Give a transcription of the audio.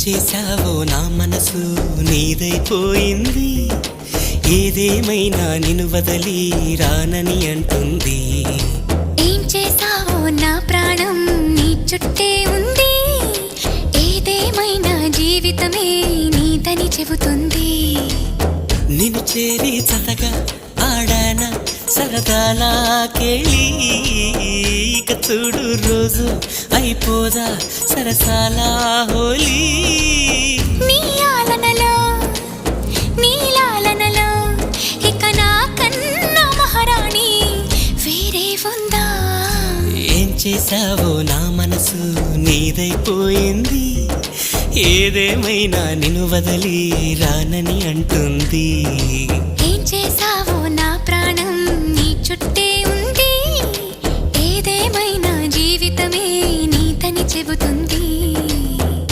చేశావో నా మనసు నీదైపోయింది, ఏదేమైనా నిన్ను వదలి రానని అంటుంది. ఏం చేశావో నా ప్రాణం నీ చుట్టే ఉంది, ఏదేమైనా జీవితమే నీదని చెబుతుంది. నిన్ను చేరి చతగా ఆడాన సరదాలా కేళి, ఇక చూడు రోజు అయిపోదా సరసాల హోలీ. నీ ఆలనలో నీ లాలనలో ఇక నా కన్నా మహారాణి వేరే ఉందా? ఏం చేశావో నా మనసు నీదైపోయింది, ఏదేమైనా నిన్ను వదలి రానని అంటుంది. ఏం చేశావో నా ప్రాణం నీ చుట్టే ఉంది, ఏదేమైనా జీవితమే నీదని చెబుతుంది.